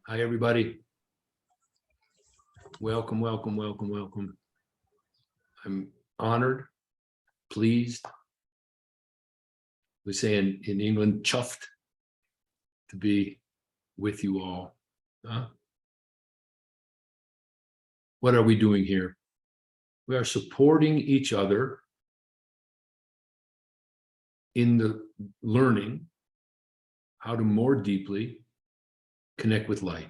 Hi, everybody. Welcome, welcome, welcome, welcome. I'm honored, pleased. We say in England, chuffed to be with you all. What are we doing here? We are supporting each other in the learning how to more deeply connect with light.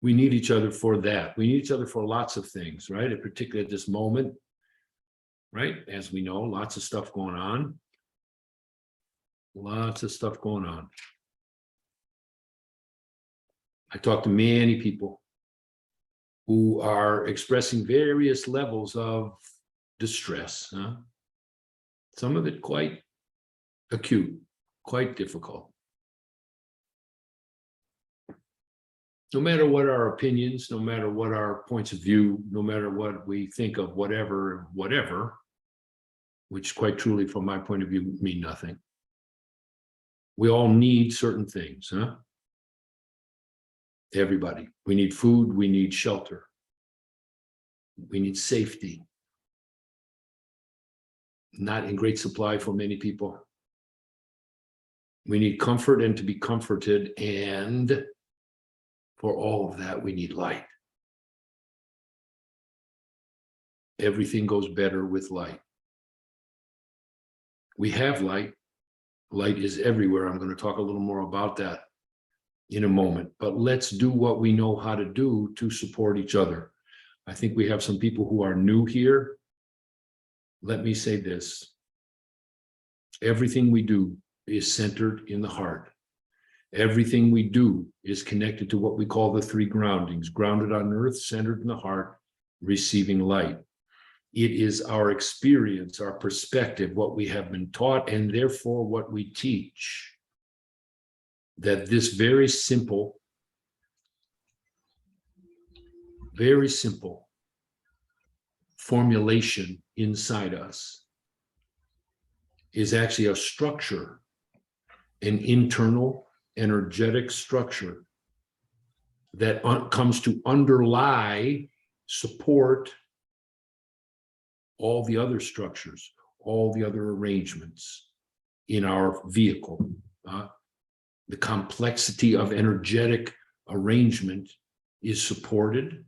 We need each other for that. We need each other for lots of things, right? And particularly at this moment, right? As we know, lots of stuff going on. Lots of stuff going on. I talk to many people who are expressing various levels of distress. Some of it quite acute, quite difficult. No matter what our opinions, no matter what our points of view, no matter what we think of whatever, which quite truly from my point of view mean nothing. We all need certain things, Everybody. We need food, we need shelter. We need safety. Not in great supply for many people. We need comfort and to be comforted, and for all of that, we need light. Everything goes better with light. We have light. Light is everywhere. I'm going to talk a little more about that in a moment, but let's do what we know how to do to support each other. I think we have some people who are new here. Let me say this. Everything we do is centered in the heart. Everything we do is connected to what we call the three groundings: grounded on earth, centered in the heart, receiving light. It is our experience, our perspective, what we have been taught, and therefore what we teach, that this very simple formulation inside us is actually a structure, an internal energetic structure that comes to underlie, support all the other structures, all the other arrangements in our vehicle. The complexity of energetic arrangement is supported,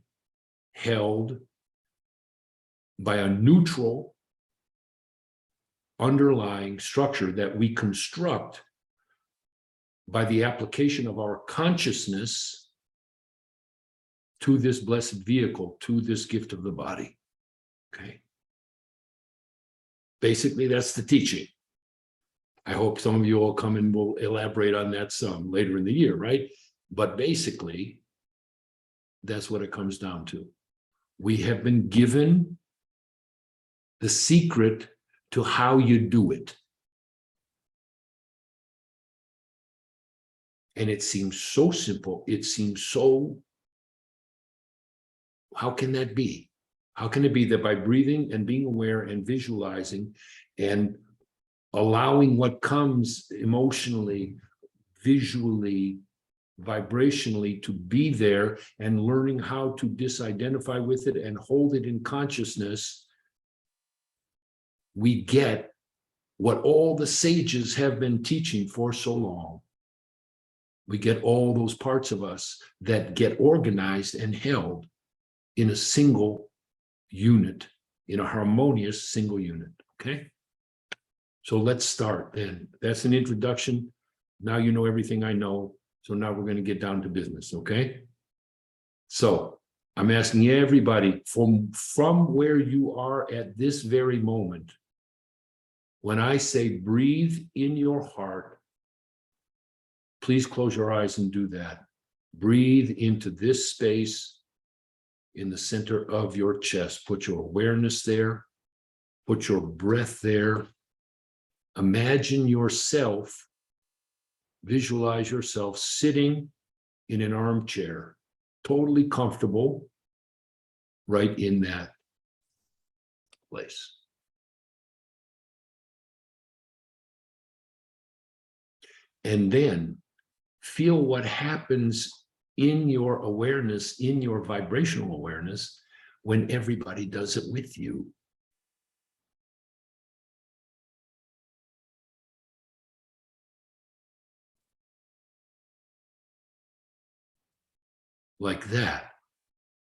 held by a neutral underlying structure that we construct by the application of our consciousness to this blessed vehicle, to this gift of the body. Okay. Basically, that's the teaching. I hope some of you all come and will elaborate on that some later in the year, right? But basically, that's what it comes down to. We have been given the secret to how you do it. And it seems so simple. It seems so, how can that be? How can it be that by breathing and being aware and visualizing and allowing what comes emotionally, visually, vibrationally to be there, and learning how to disidentify with it and hold it in consciousness, we get what all the sages have been teaching for so long. We get all those parts of us that get organized and held in a single unit, in a harmonious single unit, okay? So let's start then. That's an introduction. Now you know everything I know. So now we're going to get down to business, okay? So I'm asking everybody from where you are at this very moment, when I say breathe in your heart, please close your eyes and do that. Breathe into this space in the center of your chest. Put your awareness there. Put your breath there. Imagine yourself, visualize yourself sitting in an armchair, totally comfortable, right in that place. And then Feel what happens in your awareness, in your vibrational awareness, when everybody does it with you. Like that.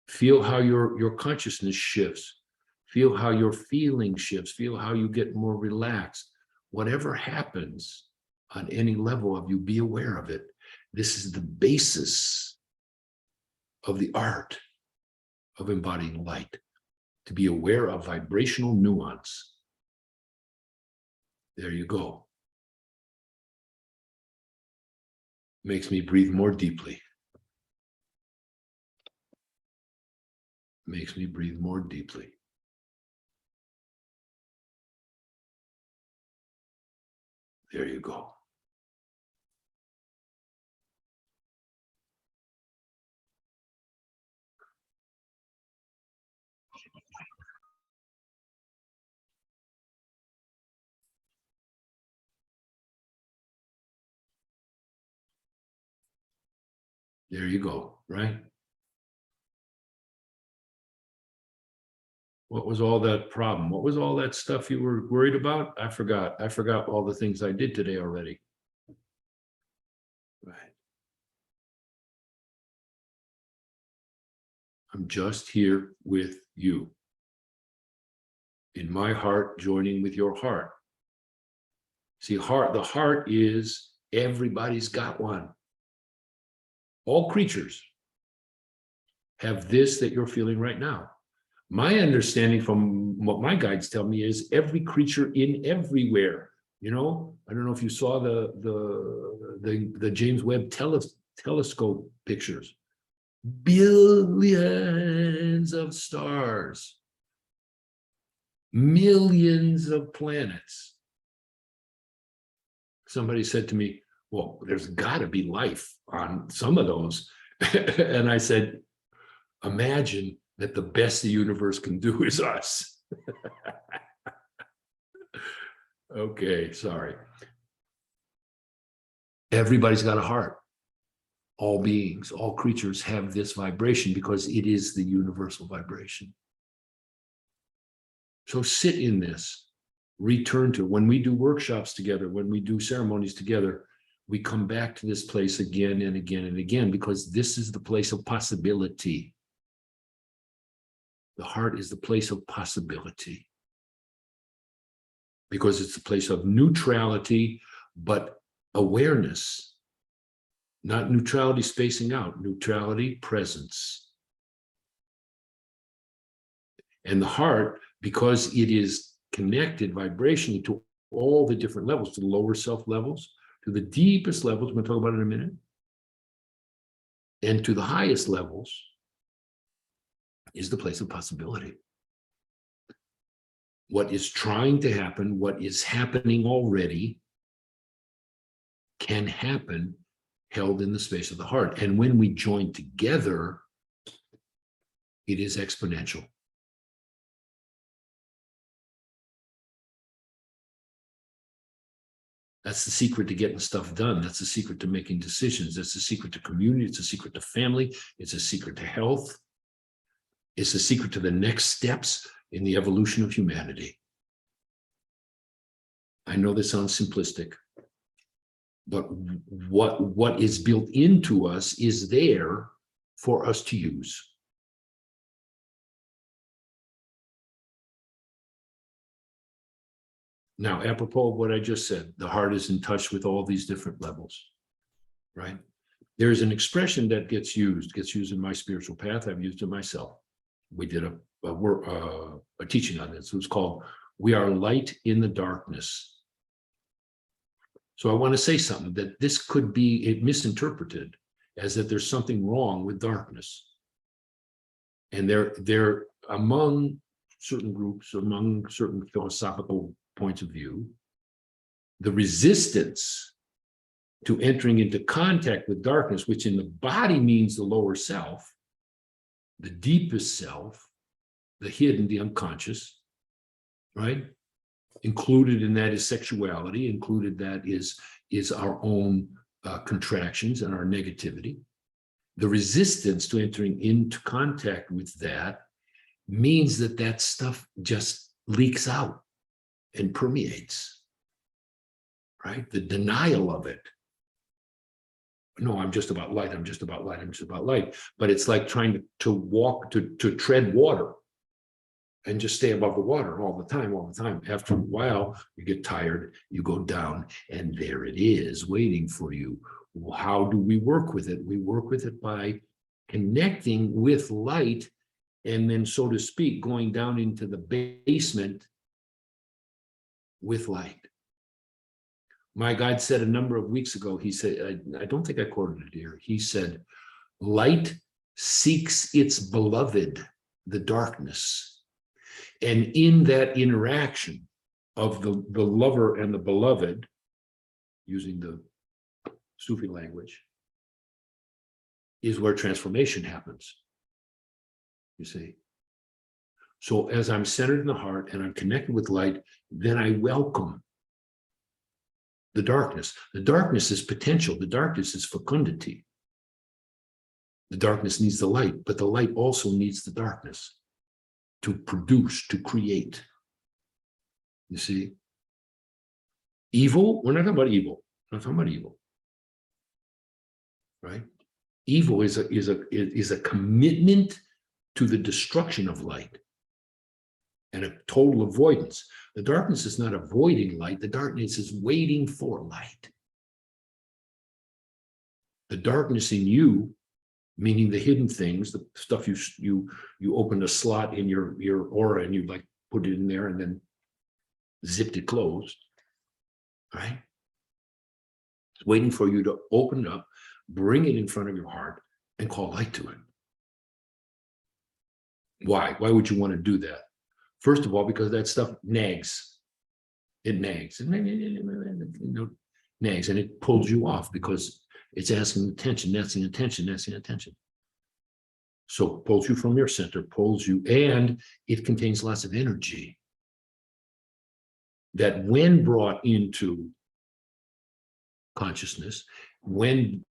Feel how your consciousness shifts. Feel how your feeling shifts. Feel how you get more relaxed. Whatever happens on any level of you, be aware of it. This is the basis of the art of embodying light, to be aware of vibrational nuance. There you go. Makes me breathe more deeply. Makes me breathe more deeply. There you go. There you go, right? What was all that problem? What was all that stuff you were worried about? I forgot. I forgot all the things I did today already. Right. I'm just here with you. In my heart, joining with your heart. See, the heart is everybody's got one. All creatures have this that you're feeling right now. My understanding from what my guides tell me is every creature in everywhere. You know, I don't know if you saw the James Webb telescope pictures. Billions of stars, millions of planets. Somebody said to me, well, there's got to be life on some of those. And I said, imagine that the best the universe can do is us. Okay, sorry. Everybody's got a heart. All beings, all creatures have this vibration because it is the universal vibration. So sit in this, return to, when we do workshops together, when we do ceremonies together, we come back to this place again and again and again, because this is the place of possibility. The heart is the place of possibility, because it's the place of neutrality, but awareness, not neutrality spacing out, neutrality presence. And the heart, because it is connected vibrationally to all the different levels, to the lower self levels, to the deepest levels, we're going to talk about it in a minute, and to the highest levels, is the place of possibility. What is trying to happen, what is happening already, can happen held in the space of the heart. And when we join together, it is exponential. That's the secret to getting stuff done. That's the secret to making decisions. That's the secret to community. It's a secret to family. It's a secret to health. It's a secret to the next steps in the evolution of humanity. I know this sounds simplistic, but what is built into us is there for us to use. Now, apropos of what I just said, the heart is in touch with all these different levels, right? There's an expression that gets used in my spiritual path. I've used it myself. We did a teaching on this. It was called, "We are light in the darkness." So I want to say something that this could be misinterpreted as that there's something wrong with darkness. And they're among certain groups, among certain philosophical points of view, the resistance to entering into contact with darkness, which in the body means the lower self, the deepest self, the hidden, the unconscious, right? Included in that is sexuality, included that is our own contractions and our negativity. The resistance to entering into contact with that means that that stuff just leaks out and permeates, right? The denial of it. No, I'm just about light. I'm just about light. I'm just about light. But it's like trying to walk, to tread water and just stay above the water all the time, all the time. After a while, you get tired, you go down, and there it is waiting for you. How do we work with it? We work with it by connecting with light and then, so to speak, going down into the basement with light. My guide said a number of weeks ago, he said, I don't think I quoted it here. He said, light seeks its beloved, the darkness. And in that interaction of the lover and the beloved, using the Sufi language, is where transformation happens. You see? So as I'm centered in the heart and I'm connected with light, then I welcome the darkness. The darkness is potential. The darkness is fecundity. The darkness needs the light, but the light also needs the darkness to produce, to create. You see? Evil, we're not talking about evil. We're not talking about evil. Right? Evil is a commitment to the destruction of light and a total avoidance. The darkness is not avoiding light. The darkness is waiting for light. The darkness in you, meaning the hidden things, the stuff you opened a slot in your aura and you like put it in there and then zipped it closed, right? It's waiting for you to open it up, bring it in front of your heart, and call light to it. Why? Why would you want to do that? First of all, because that stuff nags. It nags. It nags, and it pulls you off because it's asking attention, that's the attention, that's the attention. So it pulls you from your center, pulls you, and it contains lots of energy that when brought into consciousness, when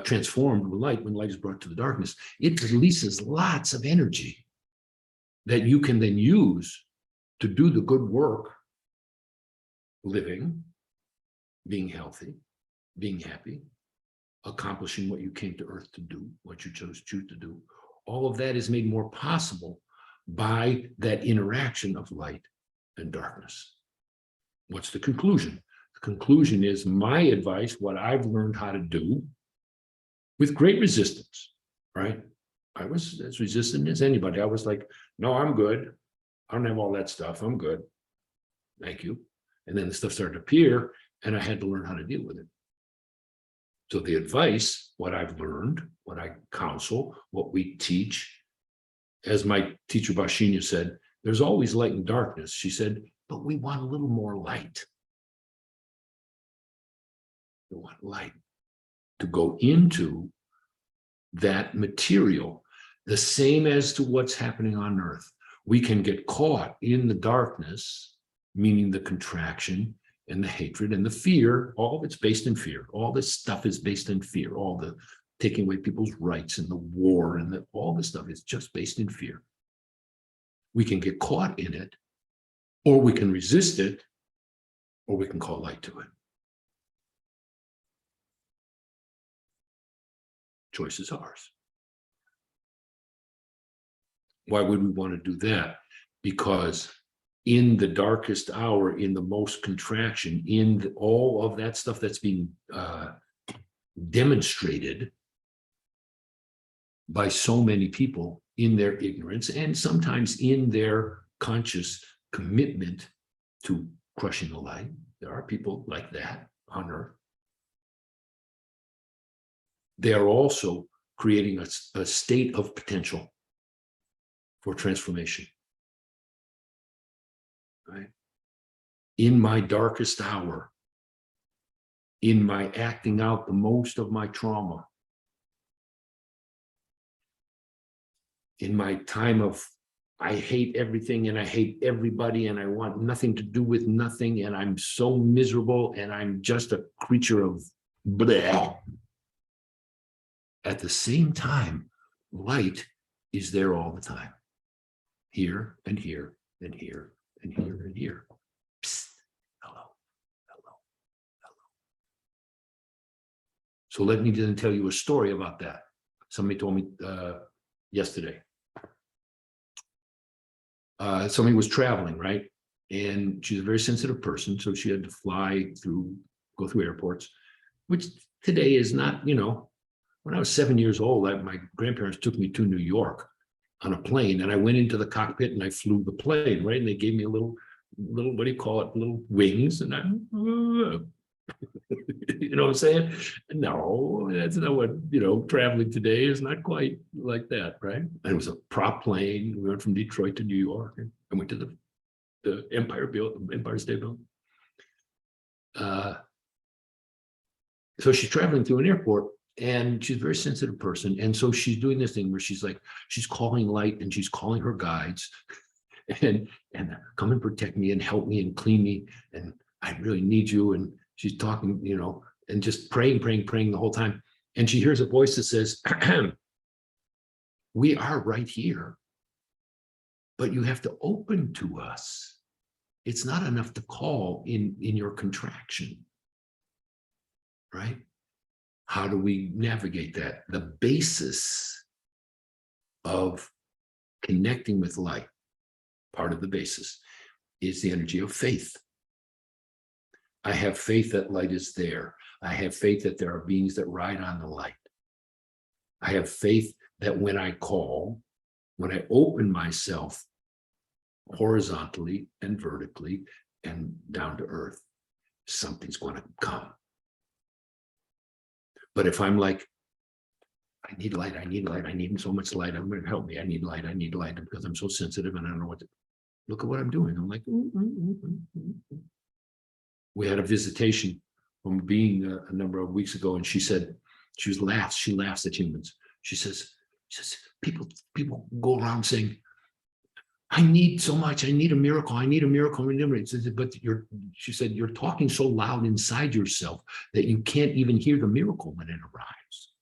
transformed with light, when light is brought to the darkness, it releases lots of energy that you can then use to do the good work, living, being healthy, being happy, accomplishing what you came to earth to do, what you choose to do. All of that is made more possible by that interaction of light and darkness. What's the conclusion? The conclusion is my advice, what I've learned how to do with great resistance, right? I was as resistant as anybody. I was like, no, I'm good. I don't have all that stuff. I'm good. Thank you. And then the stuff started to appear and I had to learn how to deal with it. So the advice, what I've learned, what I counsel, what we teach, as my teacher Bashinya said, there's always light and darkness. She said, but we want a little more light. We want light to go into that material, the same as to what's happening on earth. We can get caught in the darkness, meaning the contraction and the hatred and the fear. All of it's based in fear. All this stuff is based in fear. All the taking away people's rights and the war and all this stuff is just based in fear. We can get caught in it, or we can resist it, or we can call light to it. Choice is ours. Why would we want to do that? Because in the darkest hour, in the most contraction, in all of that stuff that's being demonstrated by so many people in their ignorance and sometimes in their conscious commitment to crushing the light. There are people like that on earth. They are also creating a state of potential for transformation. Right? In my darkest hour, in my acting out the most of my trauma, in my time of I hate everything and I hate everybody and I want nothing to do with nothing and I'm so miserable and I'm just a creature of Bleh. At the same time, light is there all the time. Here and here and here and here and here. Psst. Hello, hello, hello. So let me then tell you a story about that. Somebody told me yesterday. Somebody was traveling, right? And she's a very sensitive person, so she had to go through airports, which today is not, when I was 7 years old, my grandparents took me to New York on a plane, and I went into the cockpit and I flew the plane, right? And they gave me a little, what do you call it? Little wings, and I, you know what I'm saying? No, that's not what, traveling today is not quite like that, right? And it was a prop plane. We went from Detroit to New York, and I went to the Empire State Building. So she's traveling through an airport, and she's a very sensitive person. And so she's doing this thing where she's calling light, and she's calling her guides and come and protect me and help me and clean me. And I really need you. And she's talking, and just praying the whole time. And she hears a voice that says, we are right here, but you have to open to us. It's not enough to call in your contraction, right? How do we navigate that? The basis of connecting with light, part of the basis, is the energy of faith. I have faith that light is there. I have faith that there are beings that ride on the light. I have faith that when I call, when I open myself horizontally and vertically and down to earth, something's going to come. But if I'm like, I need light, I need so much light, I'm going to help me, I need light because I'm so sensitive and I don't know what to, look at what I'm doing. I'm like, We had a visitation from a being a number of weeks ago, and she said, she laughs at humans. She says, people go around saying, I need so much, I need a miracle, I need a miracle. But she said, you're talking so loud inside yourself that you can't even hear the miracle when it arrives.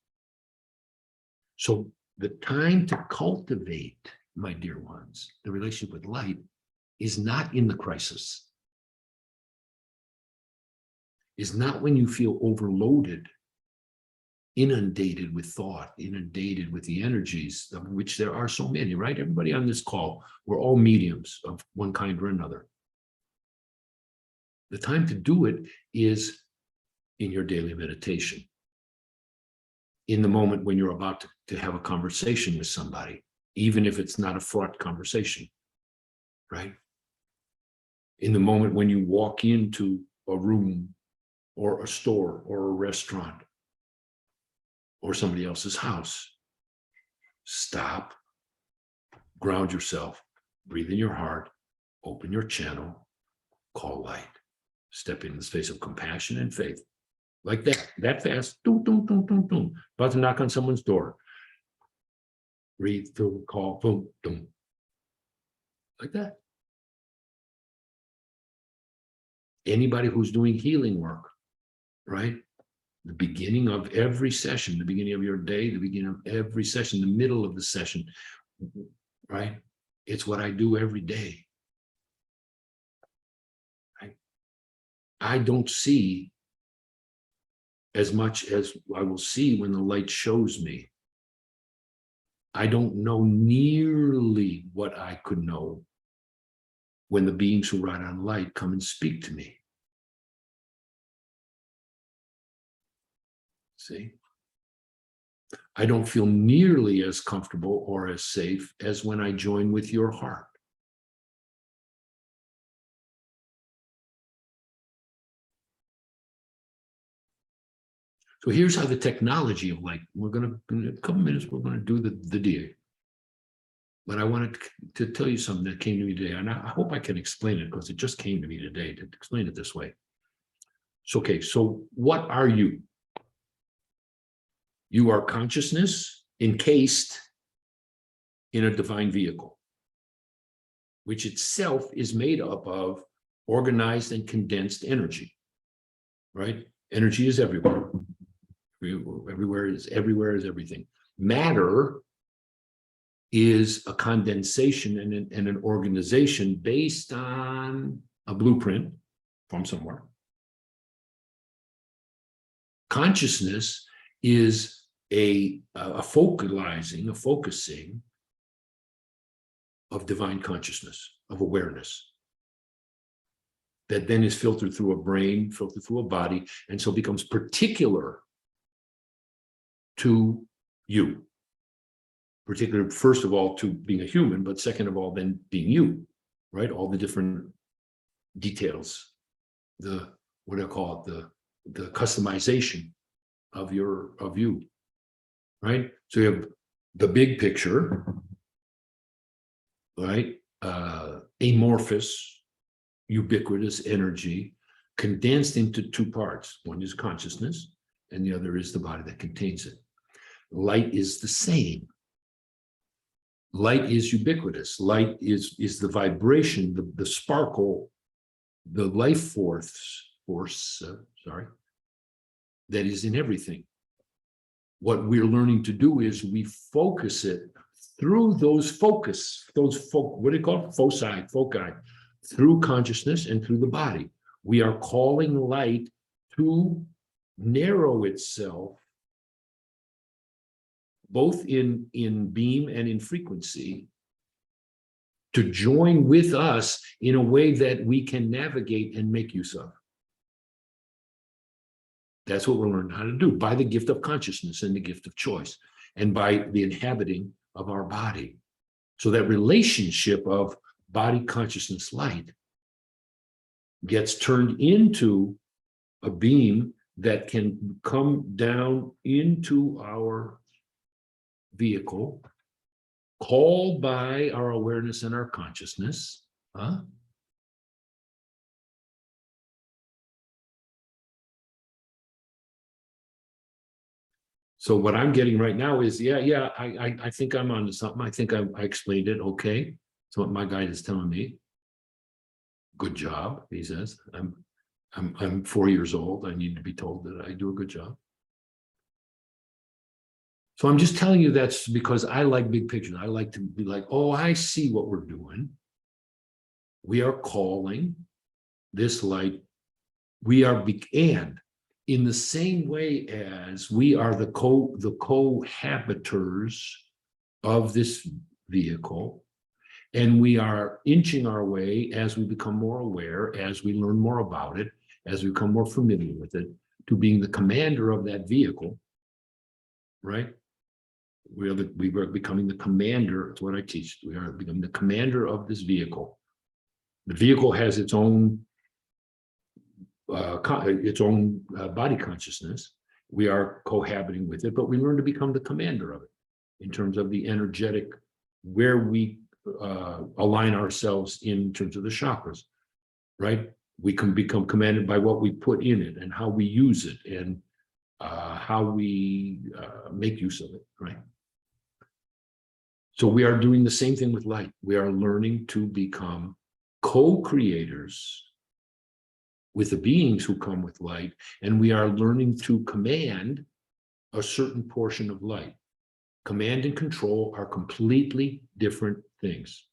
So the time to cultivate, my dear ones, the relationship with light is not in the crisis. Is not when you feel overloaded, inundated with thought, inundated with the energies, of which there are so many, right? Everybody on this call, we're all mediums of one kind or another. The time to do it is in your daily meditation, in the moment when you're about to have a conversation with somebody, even if it's not a fraught conversation, right? In the moment when you walk into a room or a store or a restaurant or somebody else's house, stop, ground yourself, breathe in your heart, open your channel, call light, step into the space of compassion and faith, like that fast, doom, doom, doom, doom, doom, about to knock on someone's door, breathe through, call, boom, boom, like that. Anybody who's doing healing work, right? The beginning of every session, the beginning of your day, the beginning of every session, the middle of the session, right? It's what I do every day. Right? I don't see as much as I will see when the light shows me. I don't know nearly what I could know when the beings who ride on light come and speak to me. See? I don't feel nearly as comfortable or as safe as when I join with your heart. So here's how the technology of light, we're going to, in a couple minutes, we're going to do the DA. But I wanted to tell you something that came to me today, and I hope I can explain it because it just came to me today to explain it this way. So, okay, so what are you? You are consciousness encased in a divine vehicle, which itself is made up of organized and condensed energy, right? Energy is everywhere. Everywhere is everything. Matter is a condensation and an organization based on a blueprint from somewhere. Consciousness is a focusing of divine consciousness, of awareness, that then is filtered through a brain, filtered through a body, and so becomes particular to you. Particular, first of all, to being a human, but second of all, then being you, right? All the different details, what do I call it? The customization of you, right? So you have the big picture, right? Amorphous, ubiquitous energy condensed into two parts. One is consciousness, and the other is the body that contains it. Light is the same. Light is ubiquitous. Light is the vibration, the sparkle, the life force, that is in everything. What we're learning to do is we focus it through those what do you call it? Foci, through consciousness and through the body. We are calling light to narrow itself both in beam and in frequency, to join with us in a way that we can navigate and make use of. That's what we're learning how to do by the gift of consciousness and the gift of choice, and by the inhabiting of our body. So that relationship of body, consciousness, light gets turned into a beam that can come down into our vehicle, called by our awareness and our consciousness. So what I'm getting right now is, I think I'm onto something. I think I explained it okay. So what my guide is telling me. Good job, he says. I'm 4 years old. I need to be told that I do a good job. So I'm just telling you that's because I like big pictures. I like to be like, oh, I see what we're doing. We are calling this light. And in the same way as we are the cohabitors of this vehicle, and we are inching our way as we become more aware, as we learn more about it, as we become more familiar with it, to being the commander of that vehicle, right? We are becoming the commander. It's what I teach. We are becoming the commander of this vehicle. The vehicle has its own body consciousness. We are cohabiting with it, but we learn to become the commander of it in terms of the energetic, where we align ourselves in terms of the chakras, right? We can become commanded by what we put in it and how we use it and how we make use of it, right? So we are doing the same thing with light. We are learning to become co-creators with the beings who come with light, and we are learning to command a certain portion of light. Command and control are completely different things.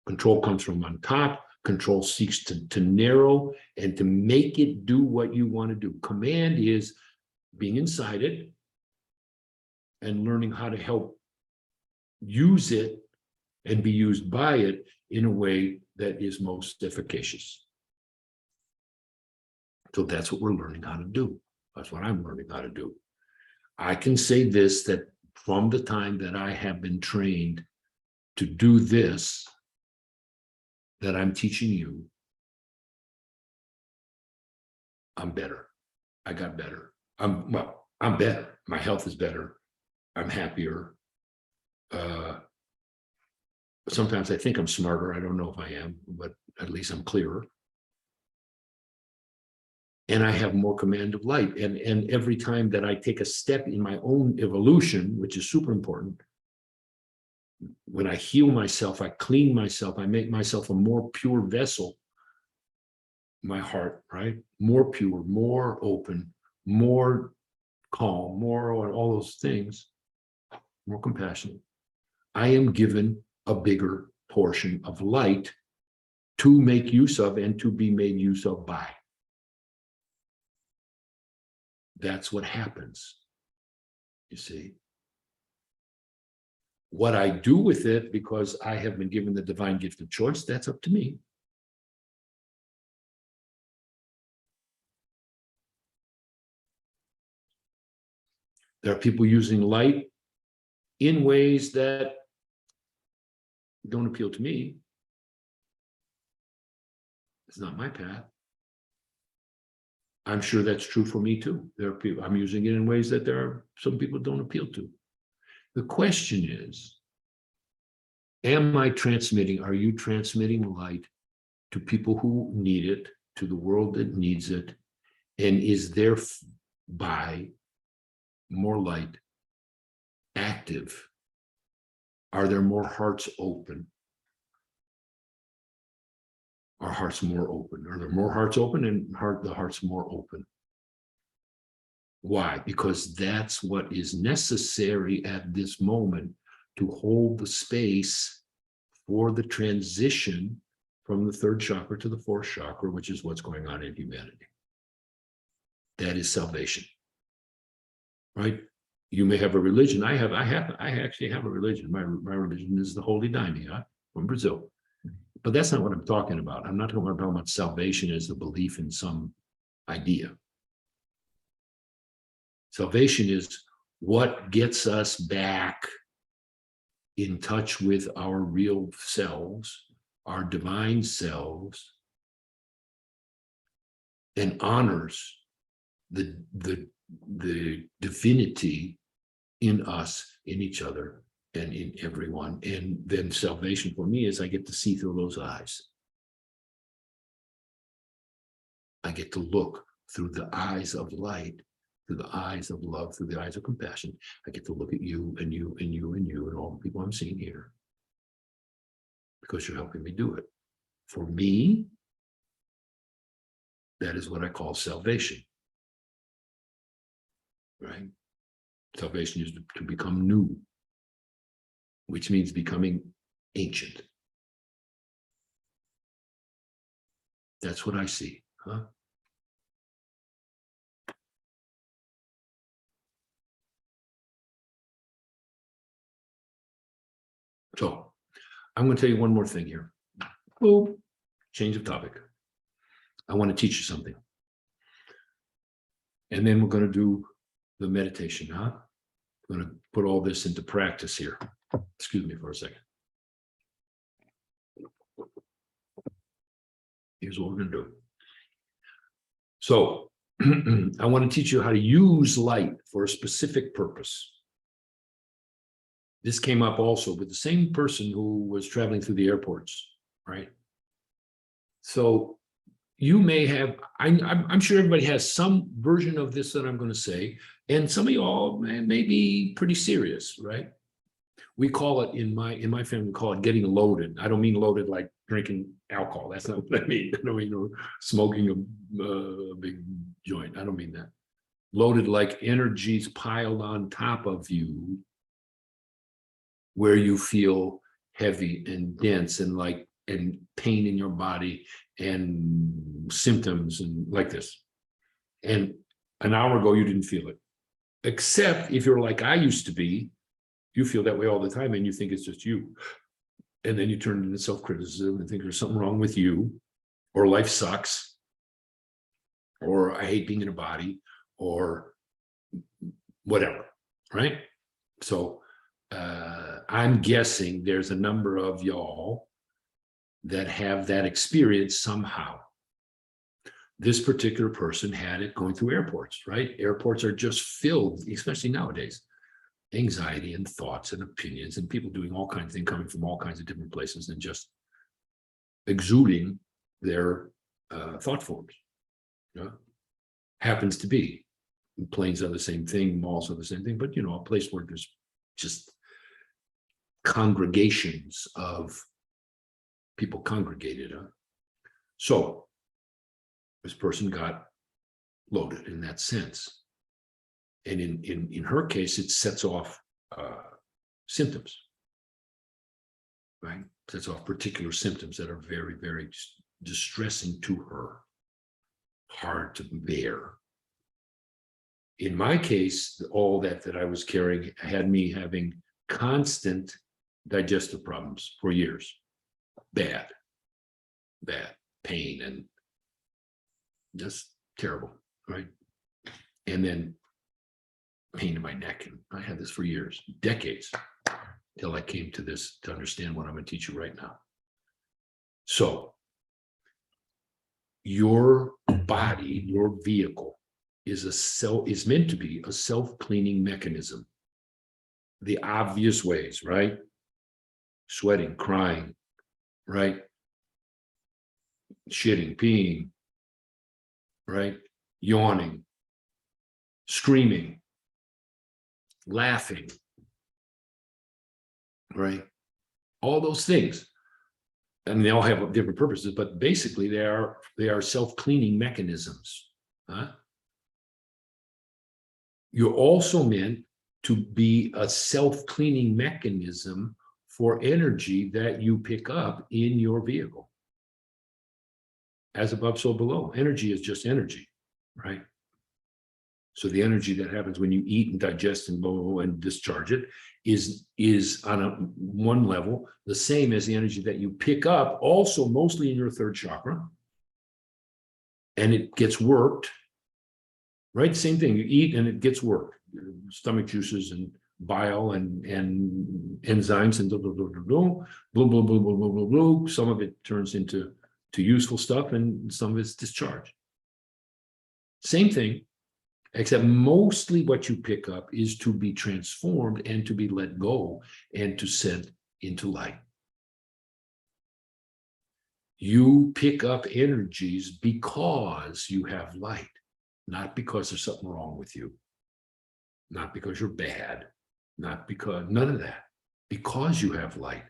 Control comes from on top. Control seeks to narrow and to make it do what you want to do. Command is being inside it and learning how to help use it and be used by it in a way that is most efficacious. So that's what we're learning how to do. That's what I'm learning how to do. I can say this, that from the time that I have been trained to do this, that I'm teaching you, I'm better. I got better. I'm better. My health is better. I'm happier. Sometimes I think I'm smarter. I don't know if I am, but at least I'm clearer. And I have more command of light. And every time that I take a step in my own evolution, which is super important, when I heal myself, I clean myself, I make myself a more pure vessel, my heart, right? More pure, more open, more calm, more all those things, more compassionate, I am given a bigger portion of light to make use of and to be made use of by. That's what happens, you see. What I do with it, because I have been given the divine gift of choice, that's up to me. There are people using light in ways that don't appeal to me. It's not my path. I'm sure that's true for me too. There are people, I'm using it in ways that there are some people don't appeal to. The question is, am I transmitting, are you transmitting light to people who need it, to the world that needs it, and is thereby more light active? Are there more hearts open? Are hearts more open? Are there more hearts open and the hearts more open? Why? Because that's what is necessary at this moment to hold the space for the transition from the third chakra to the fourth chakra, which is what's going on in humanity. That is salvation, right? You may have a religion. I actually have a religion. My religion is the Holy Daime from Brazil. But that's not what I'm talking about. I'm not talking about salvation as the belief in some idea. Salvation is what gets us back in touch with our real selves, our divine selves, and honors the divinity in us, in each other, and in everyone. And then salvation for me is I get to see through those eyes. I get to look through the eyes of light, through the eyes of love, through the eyes of compassion. I get to look at you and you and you and you and all the people I'm seeing here, because you're helping me do it. For me, that is what I call salvation, right? Salvation is to become new, which means becoming ancient. That's what I see, huh? So I'm going to tell you one more thing here. Oh, change of topic. I want to teach you something. And then we're going to do the meditation, huh? I'm going to put all this into practice here. Excuse me for a second. Here's what we're going to do. So I want to teach you how to use light for a specific purpose. This came up also with the same person who was traveling through the airports, right? So you may have, I'm sure everybody has some version of this that I'm going to say, and some of y'all may be pretty serious, right? We call it in my family, we call it getting loaded. I don't mean loaded like drinking alcohol. That's not what I mean. I don't mean smoking a big joint. I don't mean that. Loaded like energies piled on top of you, where you feel heavy and dense and pain in your body and symptoms and like this. And an hour ago, you didn't feel it. Except if you're like I used to be, you feel that way all the time and you think it's just you. And then you turn into self-criticism and think there's something wrong with you, or life sucks, or I hate being in a body, or whatever, right? So I'm guessing there's a number of y'all that have that experience somehow. This particular person had it going through airports, right? Airports are just filled, especially nowadays, anxiety and thoughts and opinions and people doing all kinds of things, coming from all kinds of different places and just exuding their thought forms. Happens to be. Planes are the same thing, malls are the same thing, but a place where there's just congregations of people congregated. So this person got loaded in that sense. And in her case, it sets off symptoms, right? Sets off particular symptoms that are very, very distressing to her, hard to bear. In my case, all that I was carrying had me having constant digestive problems for years. Bad pain and just terrible, right? And then pain in my neck. And I had this for years, decades, till I came to this to understand what I'm going to teach you right now. So your body, your vehicle is meant to be a self-cleaning mechanism. The obvious ways, right? Sweating, crying, right? Shitting, peeing, right? Yawning, screaming, laughing, right? All those things. And they all have different purposes, but basically they are self-cleaning mechanisms. Huh? You're also meant to be a self-cleaning mechanism for energy that you pick up in your vehicle. As above, so below. Energy is just energy, right? So the energy that happens when you eat and digest and discharge it is on one level the same as the energy that you pick up, also mostly in your third chakra, and it gets worked, right? Same thing. You eat and it gets worked. Stomach juices and bile and enzymes and blah, blah, blah, blah, blah, blah, blah, blah, blah, blah. Some of it turns into useful stuff and some of it's discharged. Same thing, except mostly what you pick up is to be transformed and to be let go and to sent into light. You pick up energies because you have light, not because there's something wrong with you, not because you're bad, not because, none of that, because you have light.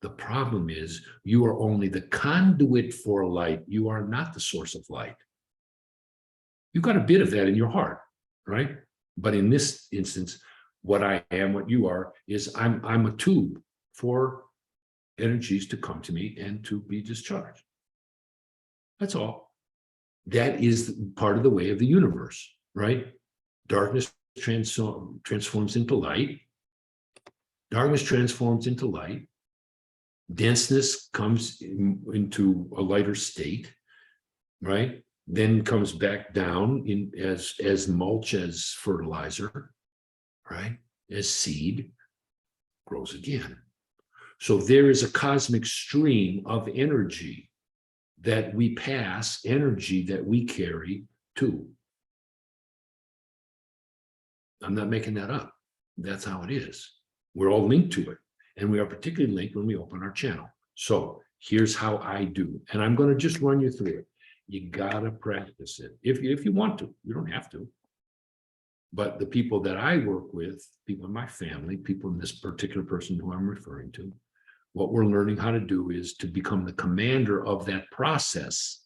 The problem is you are only the conduit for light. You are not the source of light. You've got a bit of that in your heart, right? But in this instance, what I am, what you are, is I'm a tube for energies to come to me and to be discharged. That's all. That is part of the way of the universe, right? Darkness transforms into light. Darkness transforms into light. Denseness comes into a lighter state, right? Then comes back down in as mulch, as fertilizer, right? As seed, grows again. So there is a cosmic stream of energy that we pass, energy that we carry to. I'm not making that up. That's how it is. We're all linked to it. And we are particularly linked when we open our channel. So here's how I do. And I'm going to just run you through it. You got to practice it if you want to. You don't have to. But the people that I work with, people in my family, people in this particular person who I'm referring to, what we're learning how to do is to become the commander of that process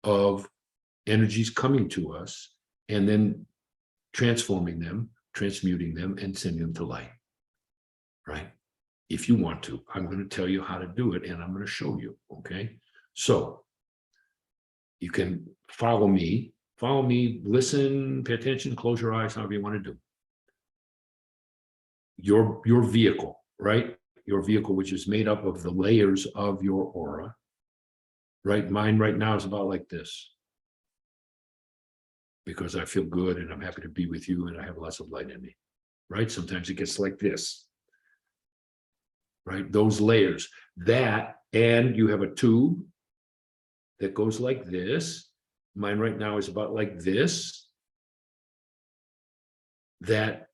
of energies coming to us and then transforming them, transmuting them, and sending them to light. Right? If you want to, I'm going to tell you how to do it and I'm going to show you. Okay. So you can follow me, listen, pay attention, close your eyes, however you want to do. Your vehicle, right? Your vehicle, which is made up of the layers of your aura, right? Mine right now is about like this. Because I feel good and I'm happy to be with you and I have lots of light in me, right? Sometimes it gets like this. Right? Those layers, that, and you have a tube that goes like this. Mine right now is about like this. That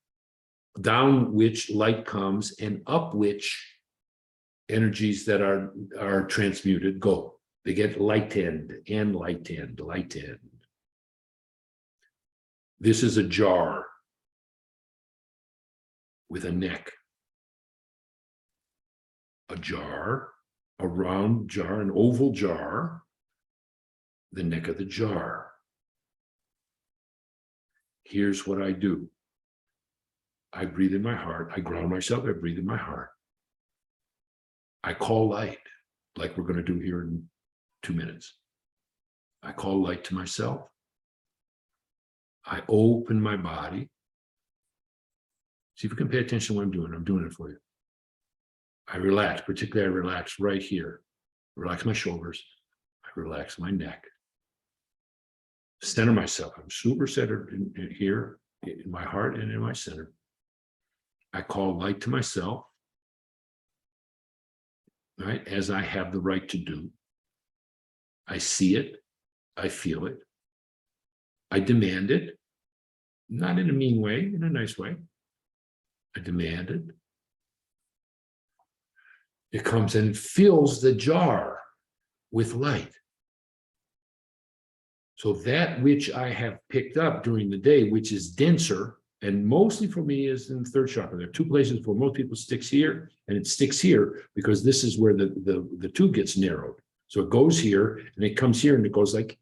down which light comes and up which energies that are transmuted go. They get lightened and lightened. This is a jar with a neck. A jar, a round jar, an oval jar, the neck of the jar. Here's what I do. I breathe in my heart. I ground myself. I breathe in my heart. I call light, like we're going to do here in 2 minutes. I call light to myself. I open my body. See if you can pay attention to what I'm doing. I'm doing it for you. I relax, particularly I relax right here. Relax my shoulders. I relax my neck. Center myself. I'm super centered in here, in my heart and in my center. I call light to myself, right, as I have the right to do. I see it. I feel it. I demand it, not in a mean way, in a nice way. I demand it. It comes and fills the jar with light. So that which I have picked up during the day, which is denser, and mostly for me is in the third chakra. There are two places where most people sticks here, and it sticks here because this is where the tube gets narrowed. So it goes here, and it comes here, and it goes like,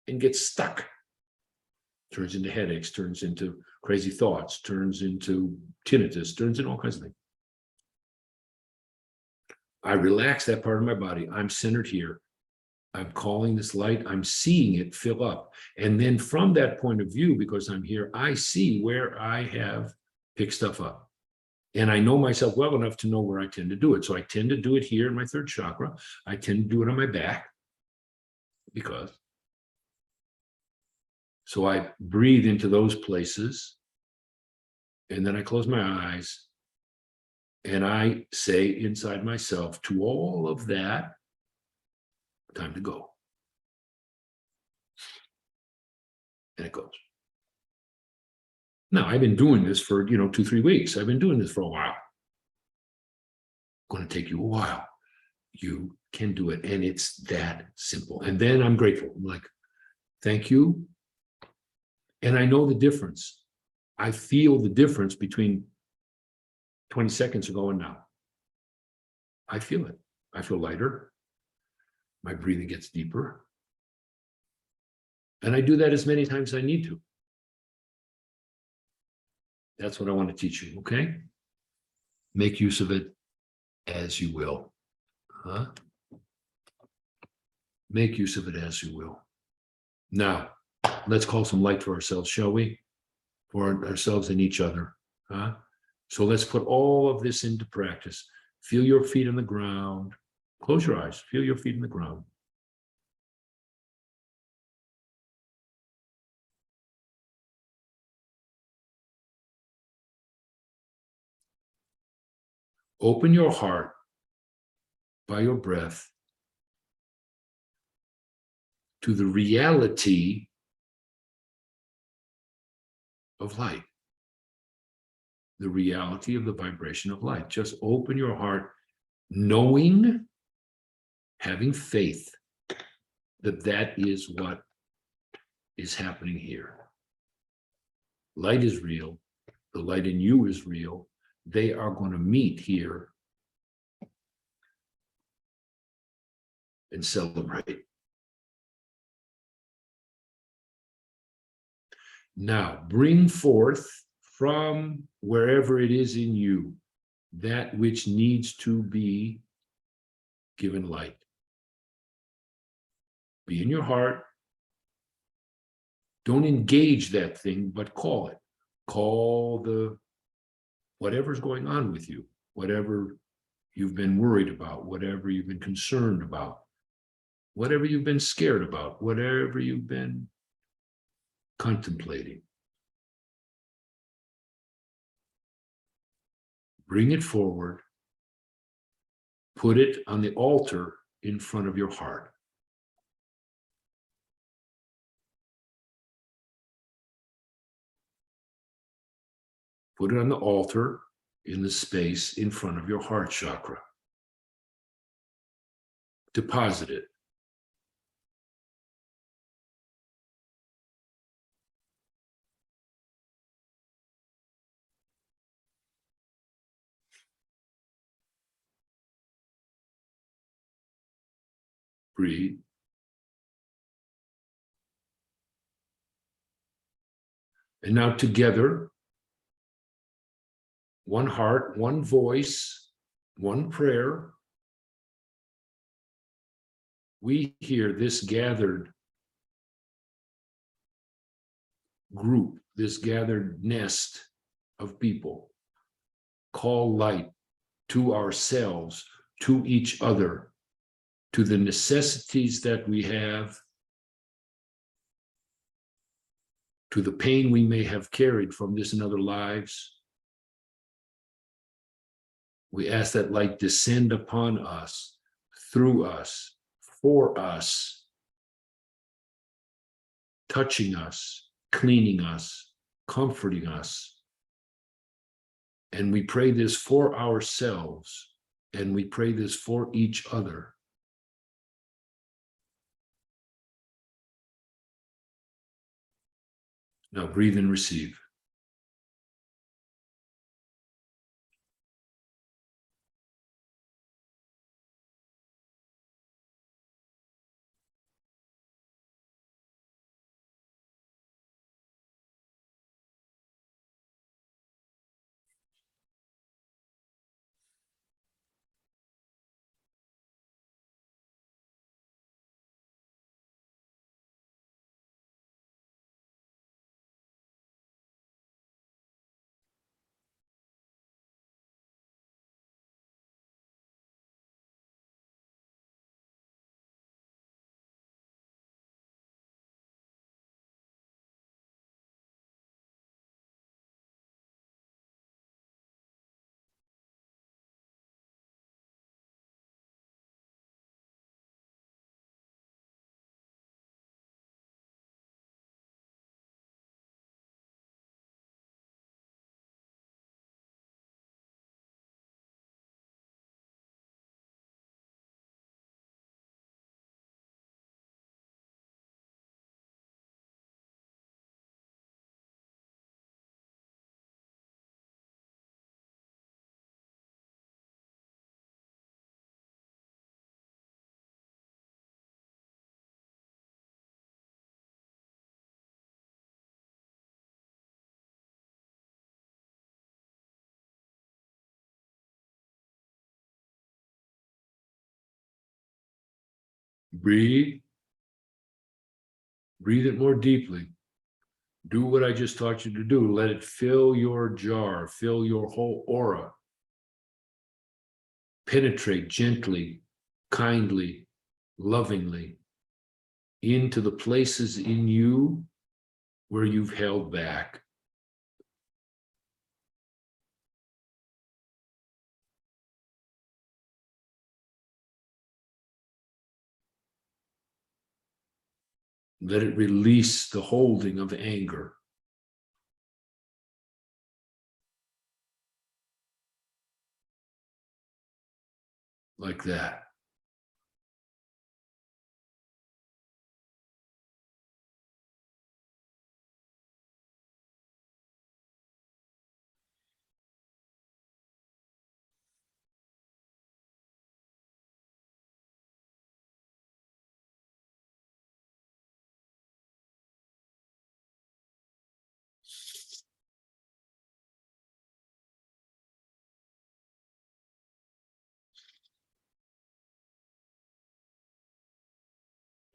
and gets stuck. Turns into headaches, turns into crazy thoughts, turns into tinnitus, turns into all kinds of things. I relax that part of my body. I'm centered here. I'm calling this light. I'm seeing it fill up. And then from that point of view, because I'm here, I see where I have picked stuff up. And I know myself well enough to know where I tend to do it. So I tend to do it here in my third chakra. I tend to do it on my back because. So I breathe into those places. And then I close my eyes. And I say inside myself, to all of that, time to go. And it goes. Now, I've been doing this for, 2-3 weeks. I've been doing this for a while. Going to take you a while. You can do it. And it's that simple. And then I'm grateful. I'm like, thank you. And I know the difference. I feel the difference between 20 seconds ago and now. I feel it. I feel lighter. My breathing gets deeper. And I do that as many times as I need to. That's what I want to teach you, okay? Make use of it as you will. Make use of it as you will. Now, let's call some light for ourselves, shall we? For ourselves and each other. So let's put all of this into practice. Feel your feet on the ground. Close your eyes. Feel your feet on the ground. Open your heart by your breath to the reality of light, the reality of the vibration of light. Just open your heart, knowing, having faith that that is what is happening here. Light is real. The light in you is real. They are going to meet here and celebrate. Now, bring forth from wherever it is in you that which needs to be given light. Be in your heart. Don't engage that thing, but call it. Call the whatever's going on with you, whatever you've been worried about, whatever you've been concerned about, whatever you've been scared about, whatever you've been contemplating. Bring it forward. Put it on the altar in front of your heart. Put it on the altar in the space in front of your heart chakra. Deposit it. Breathe. And now together, one heart, one voice, one prayer, we hear this gathered group, this gathered nest of people call light to ourselves, to each other, to the necessities that we have, to the pain we may have carried from this and other lives. We ask that light descend upon us, through us, for us, touching us, cleaning us, comforting us. And we pray this for ourselves, and we pray this for each other. Now breathe and receive. Breathe. Breathe it more deeply. Do what I just taught you to do. Let it fill your jar, fill your whole aura. Penetrate gently, kindly, lovingly into the places in you where you've held back. Let it release the holding of anger. Like that.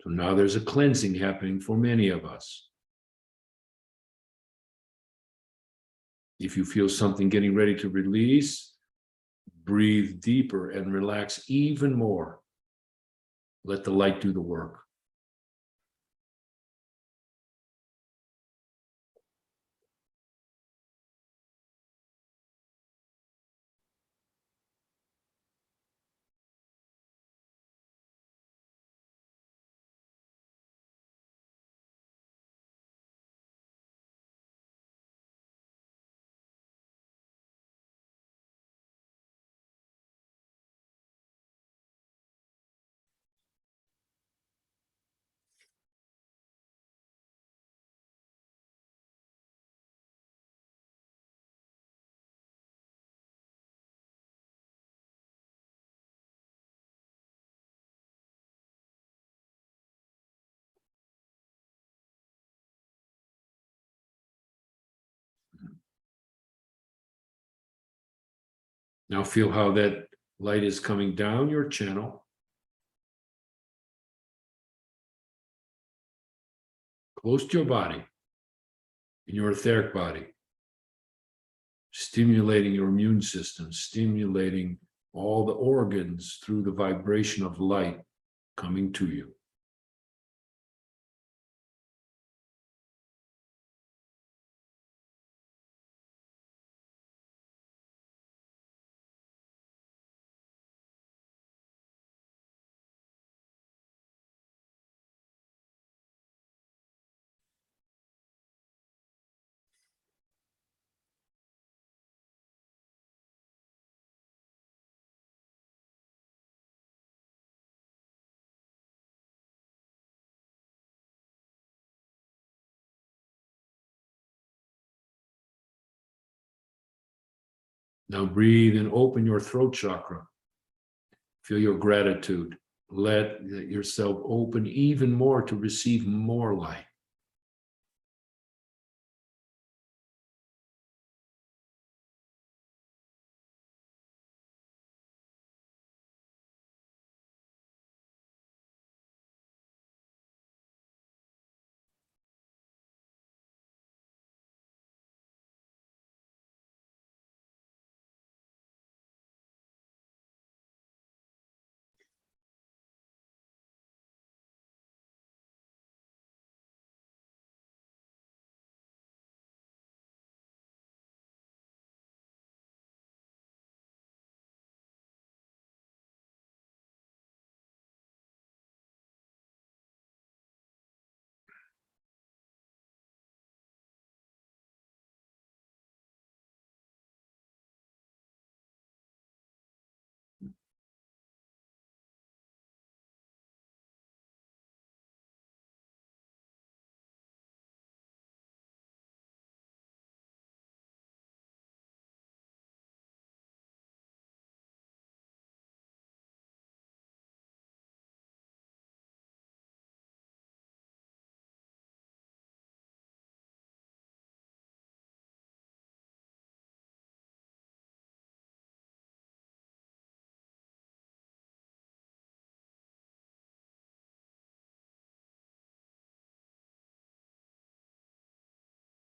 So now there's a cleansing happening for many of us. If you feel something getting ready to release, breathe deeper and relax even more. Let the light do the work. Now feel how that light is coming down your channel, close to your body, in your etheric body, stimulating your immune system, stimulating all the organs through the vibration of light coming to you. Now breathe and open your throat chakra. Feel your gratitude. Let yourself open even more to receive more light.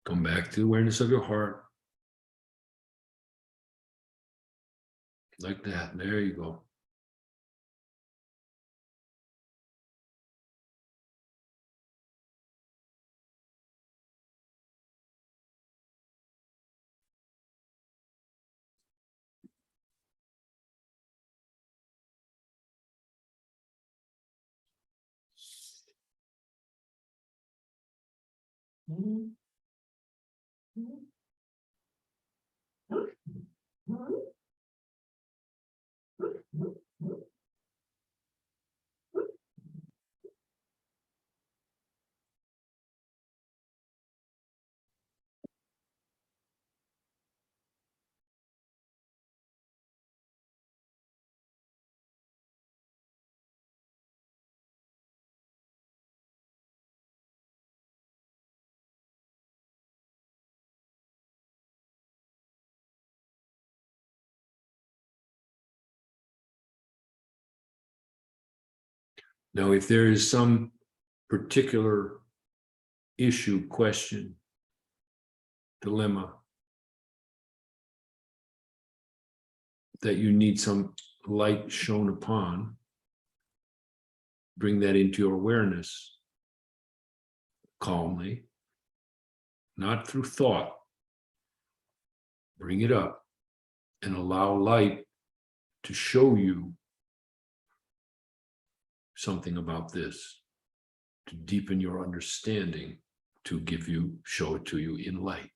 Come back to awareness of your heart. Like that. There you go. Now, if there is some particular issue, question, dilemma that you need some light shown upon, bring that into your awareness calmly, not through thought. Bring it up and allow light to show you something about this, to deepen your understanding, to show it to you in light.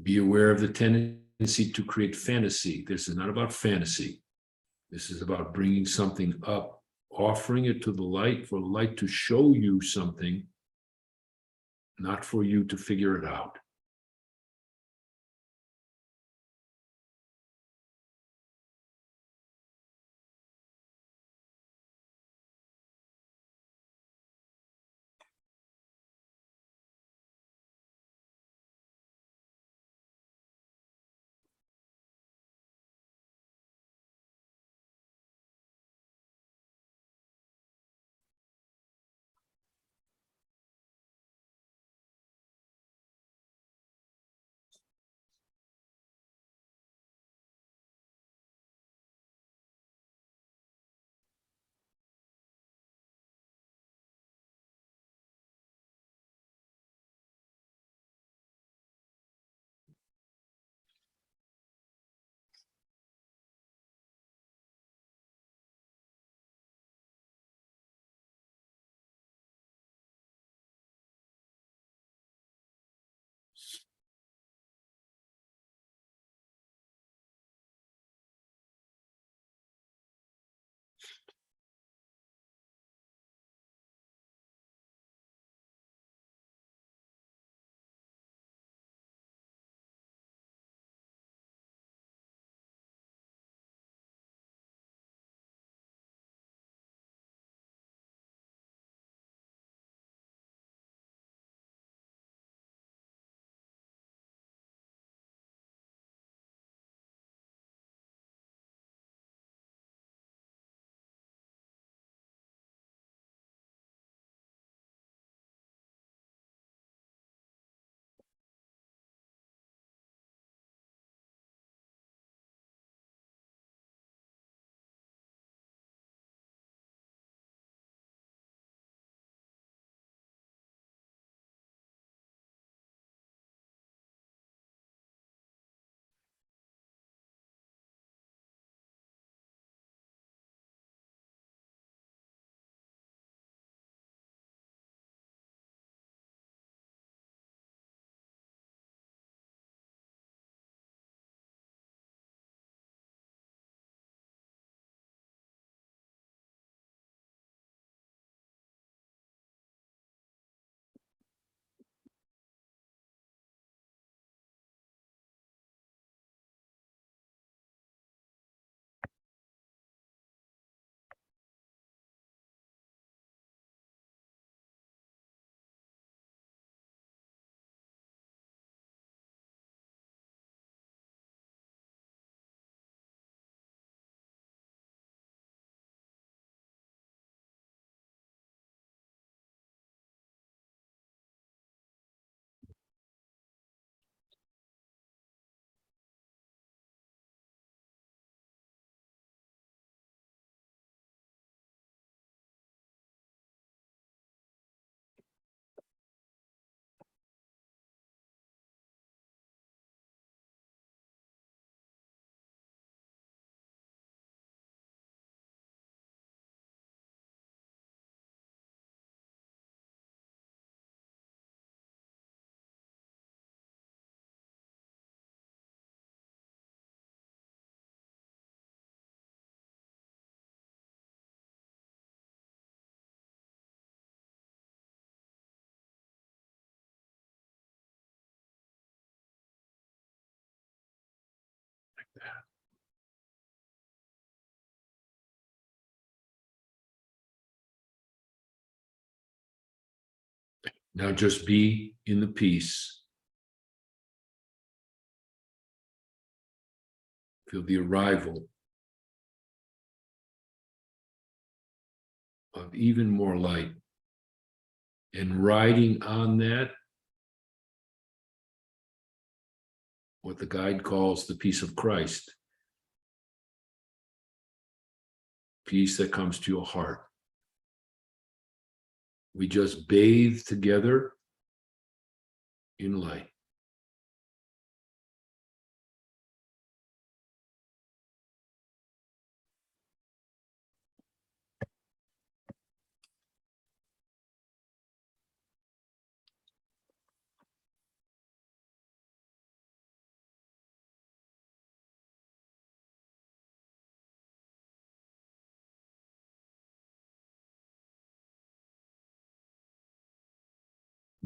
Be aware of the tendency to create fantasy. This is not about fantasy. This is about bringing something up, offering it to the light for the light to show you something, not for you to figure it out. Now just be in the peace. Feel the arrival of even more light. And riding on that, what the guide calls the peace of Christ, peace that comes to your heart. We just bathe together in light.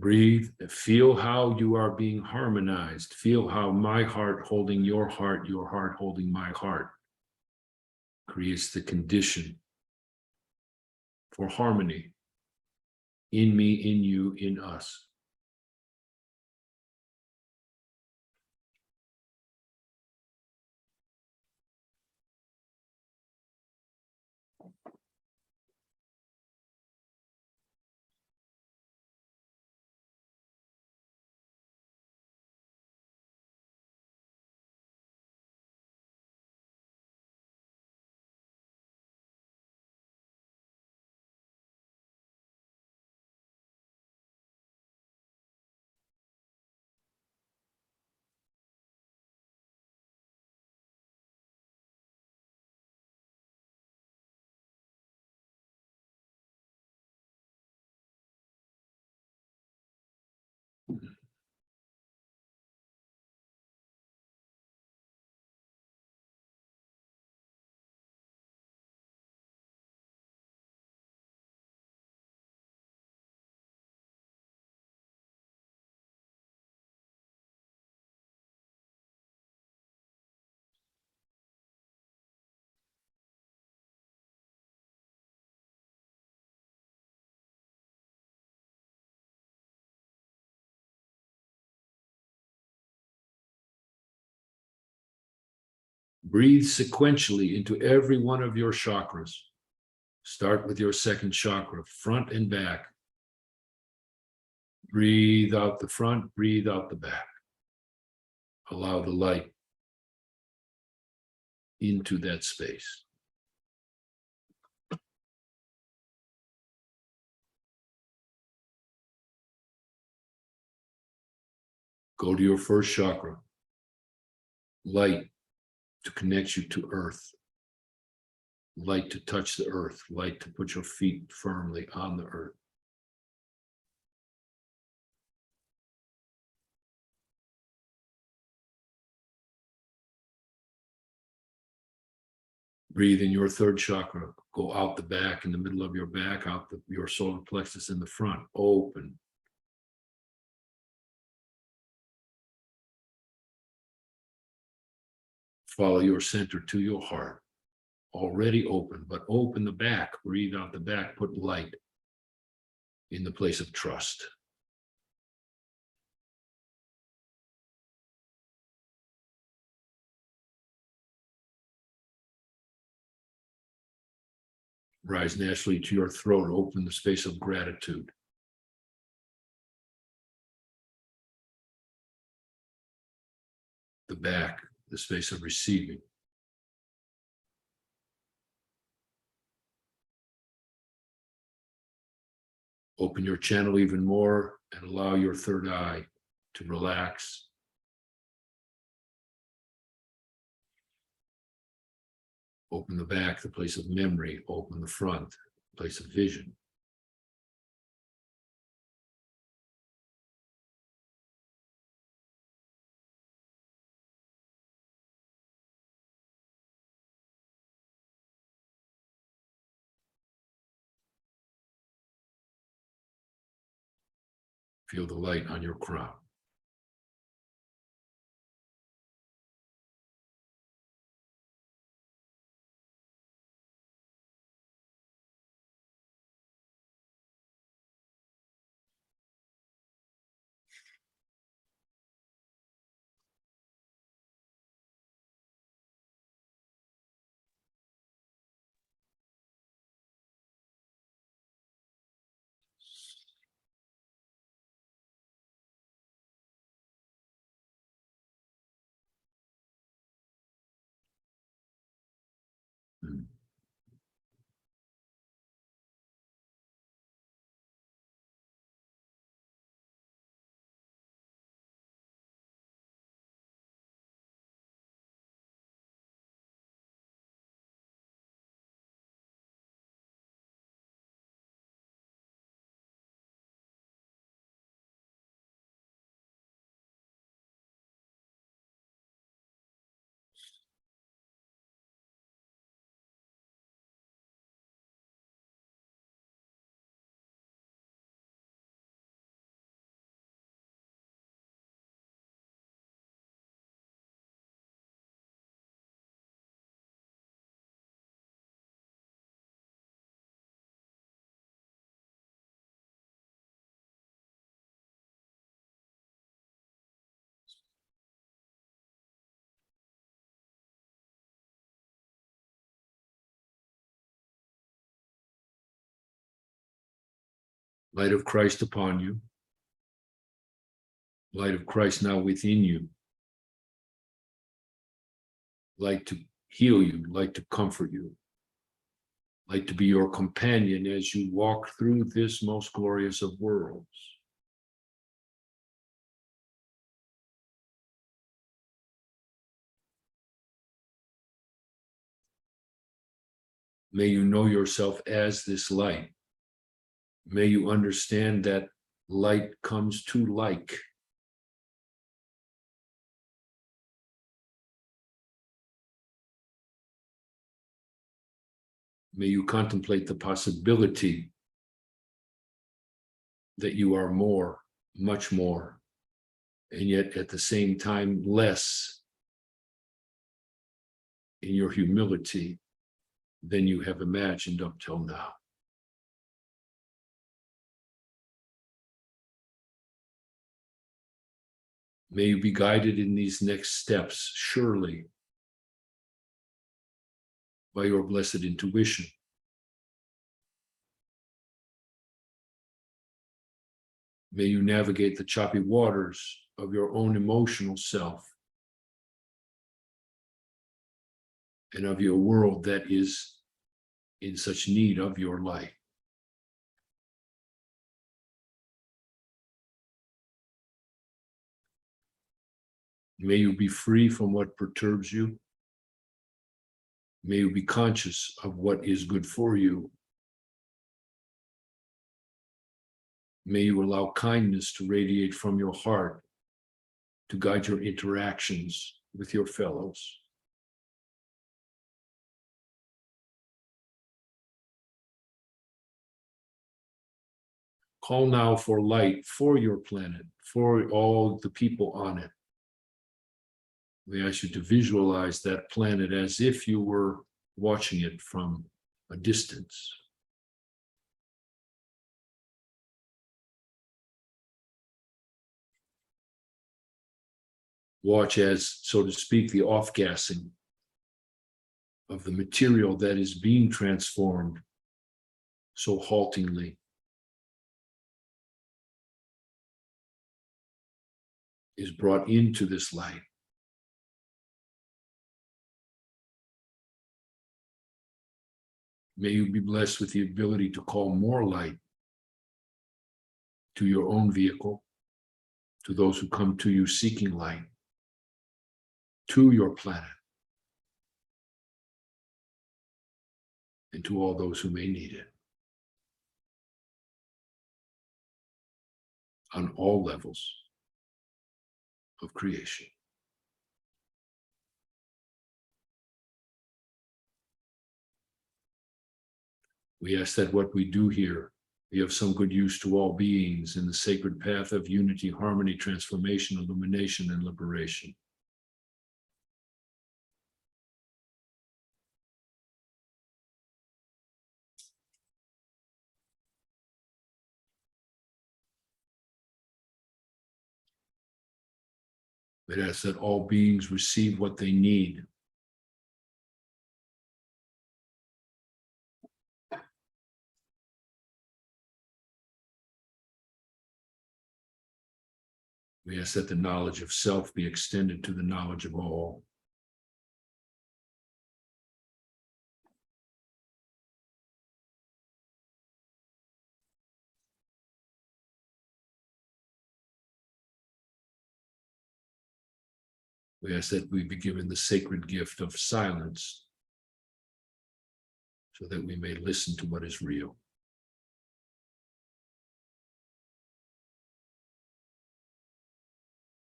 Breathe. Feel how you are being harmonized. Feel how my heart holding your heart holding my heart creates the condition for harmony in me, in you, in us. Breathe sequentially into every one of your chakras. Start with your second chakra, front and back. Breathe out the front, breathe out the back. Allow the light into that space. Go to your first chakra. Light to connect you to earth. Light to touch the earth. Light to put your feet firmly on the earth. Breathe in your third chakra. Go out the back, in the middle of your back, out your solar plexus in the front. Open. Follow your center to your heart. Already open, but open the back. Breathe out the back. Put light in the place of trust. Rise naturally to your throat. Open the space of gratitude. The back, the space of receiving. Open your channel even more and allow your third eye to relax. Open the back, the place of memory. Open the front, place of vision. Feel the light on your crown. Light of Christ upon you. Light of Christ now within you. Light to heal you, light to comfort you, light to be your companion as you walk through this most glorious of worlds. May you know yourself as this light. May you understand that light comes to like. May you contemplate the possibility that you are more, much more, and yet at the same time less in your humility than you have imagined up till now. May you be guided in these next steps, surely, by your blessed intuition. May you navigate the choppy waters of your own emotional self and of your world that is in such need of your light. May you be free from what perturbs you. May you be conscious of what is good for you. May you allow kindness to radiate from your heart to guide your interactions with your fellows. Call now for light for your planet, for all the people on it. We ask you to visualize that planet as if you were watching it from a distance. Watch as, so to speak, the off-gassing of the material that is being transformed so haltingly is brought into this light. May you be blessed with the ability to call more light to your own vehicle, to those who come to you seeking light, to your planet, and to all those who may need it. On all levels of creation. We ask that what we do here be of some good use to all beings in the sacred path of unity, harmony, transformation, illumination, and liberation. We ask that all beings receive what they need. We ask that the knowledge of self be extended to the knowledge of all. We ask that we be given the sacred gift of silence so that we may listen to what is real.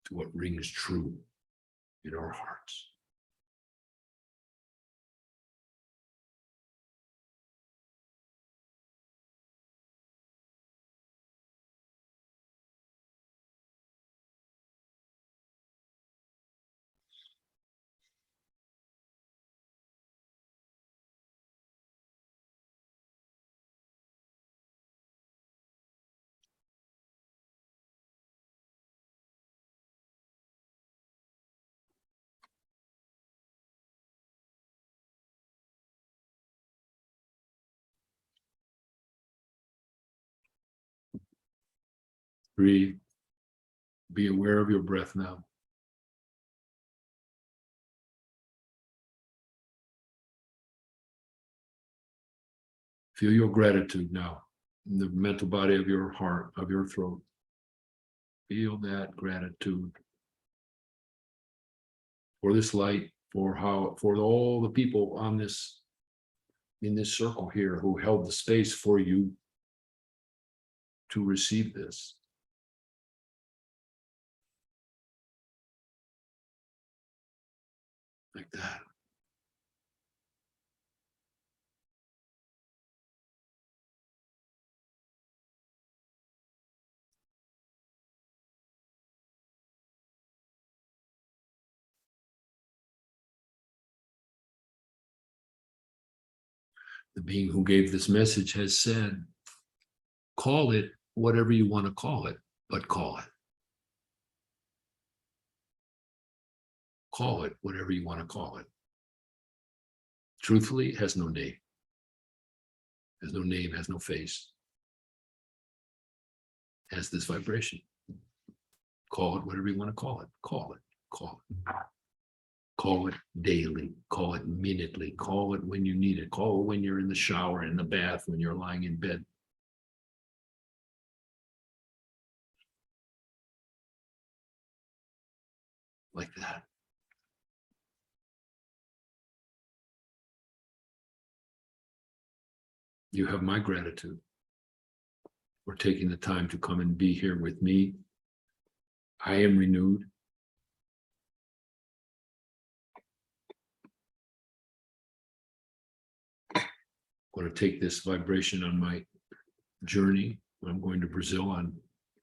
To what rings true in our hearts. Breathe. Be aware of your breath now. Feel your gratitude now in the mental body of your heart, of your throat. Feel that gratitude for this light, for all the people on this, in this circle here, who held the space for you to receive this. Like that. The being who gave this message has said, call it whatever you want to call it, but call it. Call it whatever you want to call it. Truthfully, it has no name. Has no name, has no face. Has this vibration. Call it whatever you want to call it. Call it. Call it. Call it daily. Call it minutely. Call it when you need it. Call it when you're in the shower, in the bath, when you're lying in bed. Like that. You have my gratitude for taking the time to come and be here with me. I am renewed. I'm going to take this vibration on my journey. I'm going to Brazil on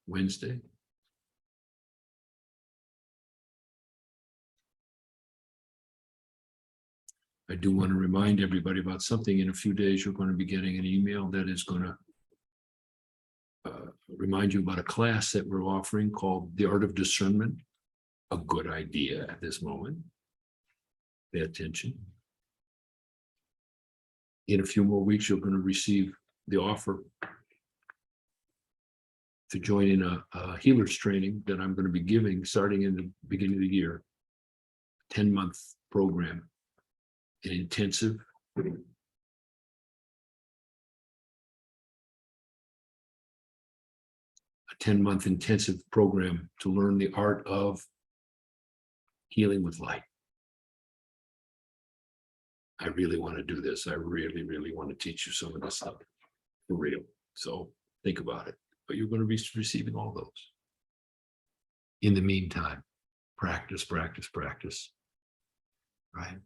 Wednesday. I do want to remind everybody about something. In a few days, you're going to be getting an email that is going to remind you about a class that we're offering called The Art of Discernment. A good idea at this moment. Pay attention. In a few more weeks, you're going to receive the offer to join in a healer's training that I'm going to be giving starting in the beginning of the year. 10-month program. An intensive, a 10-month intensive program to learn the art of healing with light. I really want to do this. I really, really want to teach you some of this stuff for real. So think about it. But you're going to be receiving all those. In the meantime, practice, practice, practice. Right?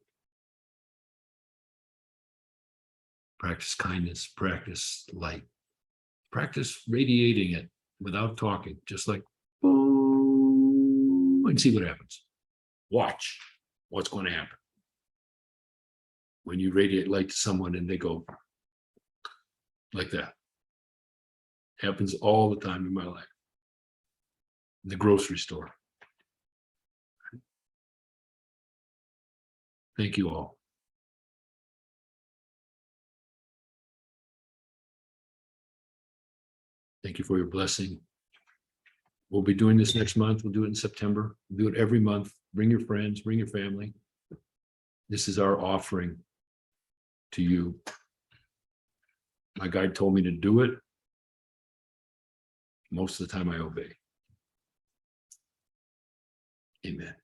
Practice kindness, practice light, practice radiating it without talking, just like, boom, and see what happens. Watch what's going to happen. When you radiate light to someone and they go like that. Happens all the time in my life. In the grocery store. Thank you all. Thank you for your blessing. We'll be doing this next month. We'll do it in September. We'll do it every month. Bring your friends, bring your family. This is our offering to you. My guide told me to do it. Most of the time I obey. Amen.